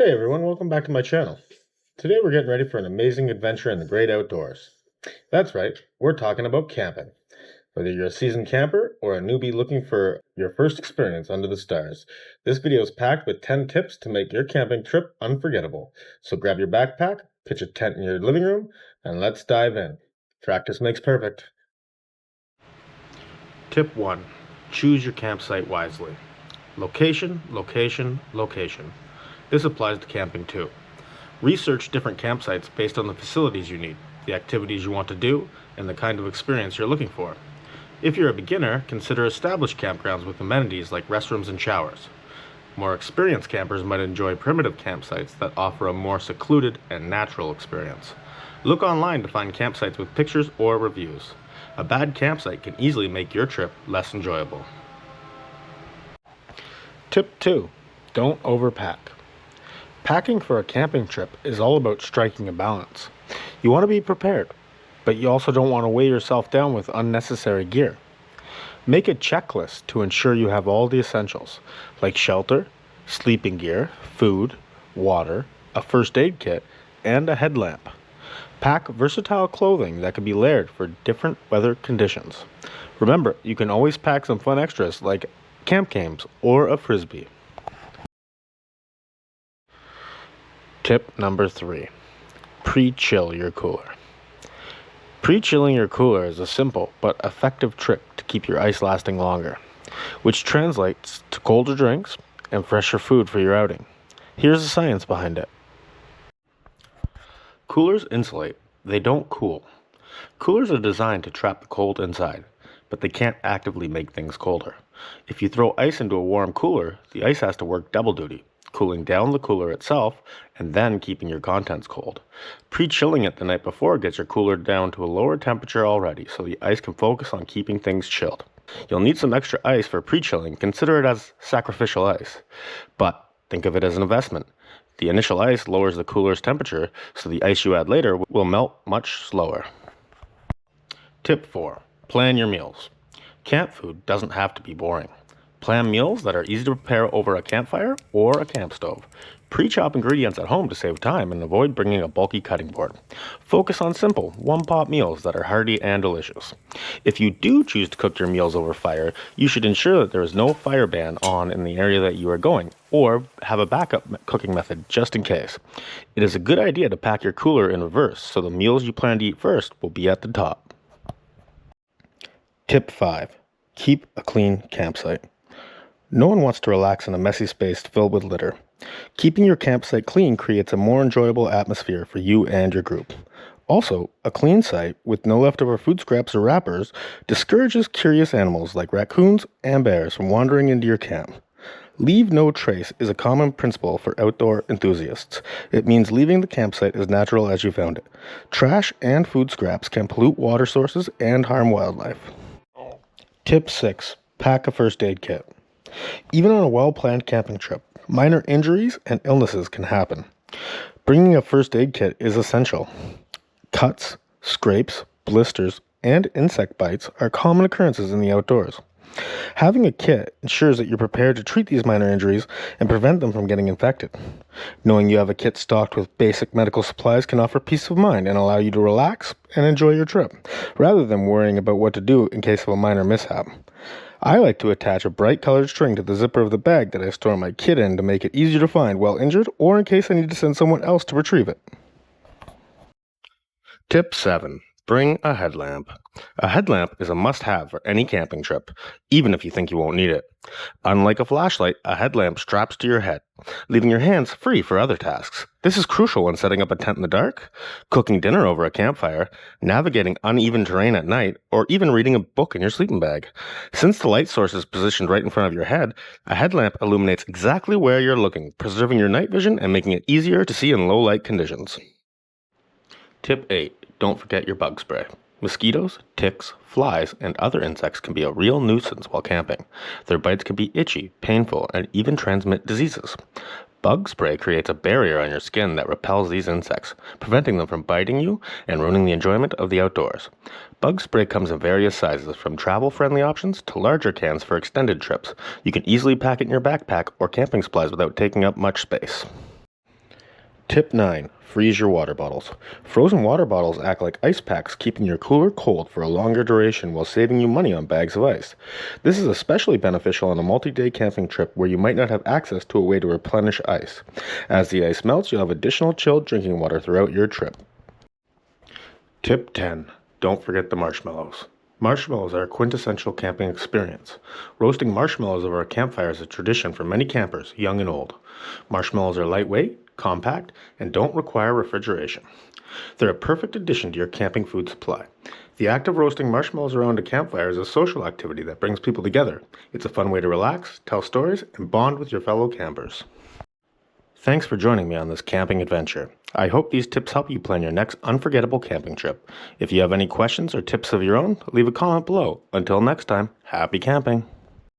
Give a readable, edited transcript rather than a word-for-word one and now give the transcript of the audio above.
Hey everyone, welcome back to my channel. Today we're getting ready for an amazing adventure in the great outdoors. That's right, we're talking about camping. Whether you're a seasoned camper or a newbie looking for your first experience under the stars, this video is packed with 10 tips to make your camping trip unforgettable. So grab your backpack, pitch a tent in your living room, and let's dive in. Practice makes perfect. Tip 1. Choose your campsite wisely. Location, location, location. This applies to camping too. Research different campsites based on the facilities you need, the activities you want to do, and the kind of experience you're looking for. If you're a beginner, consider established campgrounds with amenities like restrooms and showers. More experienced campers might enjoy primitive campsites that offer a more secluded and natural experience. Look online to find campsites with pictures or reviews. A bad campsite can easily make your trip less enjoyable. Tip 2. Don't overpack. Packing for a camping trip is all about striking a balance. You want to be prepared, but you also don't want to weigh yourself down with unnecessary gear. Make a checklist to ensure you have all the essentials, like shelter, sleeping gear, food, water, a first aid kit, and a headlamp. Pack versatile clothing that can be layered for different weather conditions. Remember, you can always pack some fun extras like camp games or a frisbee. Tip number 3. Pre-chill your cooler. Pre-chilling your cooler is a simple but effective trick to keep your ice lasting longer, which translates to colder drinks and fresher food for your outing. Here's the science behind it. Coolers insulate, they don't cool. Coolers are designed to trap the cold inside, but they can't actively make things colder. If you throw ice into a warm cooler, the ice has to work double duty, cooling down the cooler itself and then keeping your contents cold. Pre-chilling it the night before gets your cooler down to a lower temperature already, so the ice can focus on keeping things chilled. You'll need some extra ice for pre-chilling. Consider it as sacrificial ice, but think of it as an investment. The initial ice lowers the cooler's temperature, so the ice you add later will melt much slower. Tip 4. Plan your meals. Camp food doesn't have to be boring. Plan meals that are easy to prepare over a campfire or a camp stove. Pre-chop ingredients at home to save time and avoid bringing a bulky cutting board. Focus on simple, one-pot meals that are hearty and delicious. If you do choose to cook your meals over fire, you should ensure that there is no fire ban on in the area that you are going, or have a backup cooking method just in case. It is a good idea to pack your cooler in reverse so the meals you plan to eat first will be at the top. Tip 5. Keep a clean campsite. No one wants to relax in a messy space filled with litter. Keeping your campsite clean creates a more enjoyable atmosphere for you and your group. Also, a clean site with no leftover food scraps or wrappers discourages curious animals like raccoons and bears from wandering into your camp. Leave no trace is a common principle for outdoor enthusiasts. It means leaving the campsite as natural as you found it. Trash and food scraps can pollute water sources and harm wildlife. Tip 6. Pack a first aid kit. Even on a well-planned camping trip, minor injuries and illnesses can happen. Bringing a first aid kit is essential. Cuts, scrapes, blisters, and insect bites are common occurrences in the outdoors. Having a kit ensures that you're prepared to treat these minor injuries and prevent them from getting infected. Knowing you have a kit stocked with basic medical supplies can offer peace of mind and allow you to relax and enjoy your trip, rather than worrying about what to do in case of a minor mishap. I like to attach a bright colored string to the zipper of the bag that I store my kit in to make it easier to find while injured or in case I need to send someone else to retrieve it. Tip 7. Bring a headlamp. A headlamp is a must-have for any camping trip, even if you think you won't need it. Unlike a flashlight, a headlamp straps to your head, leaving your hands free for other tasks. This is crucial when setting up a tent in the dark, cooking dinner over a campfire, navigating uneven terrain at night, or even reading a book in your sleeping bag. Since the light source is positioned right in front of your head, a headlamp illuminates exactly where you're looking, preserving your night vision and making it easier to see in low light conditions. Tip 8. Don't forget your bug spray. Mosquitoes, ticks, flies, and other insects can be a real nuisance while camping. Their bites can be itchy, painful, and even transmit diseases. Bug spray creates a barrier on your skin that repels these insects, preventing them from biting you and ruining the enjoyment of the outdoors. Bug spray comes in various sizes, from travel-friendly options to larger cans for extended trips. You can easily pack it in your backpack or camping supplies without taking up much space. Tip 9. Freeze your water bottles. Frozen water bottles act like ice packs, keeping your cooler cold for a longer duration while saving you money on bags of ice. This is especially beneficial on a multi-day camping trip where you might not have access to a way to replenish ice. As the ice melts, you'll have additional chilled drinking water throughout your trip. Tip 10. Don't forget the marshmallows. Marshmallows are a quintessential camping experience. Roasting marshmallows over a campfire is a tradition for many campers, young and old. Marshmallows are lightweight, compact, and don't require refrigeration. They're a perfect addition to your camping food supply. The act of roasting marshmallows around a campfire is a social activity that brings people together. It's a fun way to relax, tell stories, and bond with your fellow campers. Thanks for joining me on this camping adventure. I hope these tips help you plan your next unforgettable camping trip. If you have any questions or tips of your own, leave a comment below. Until next time, happy camping!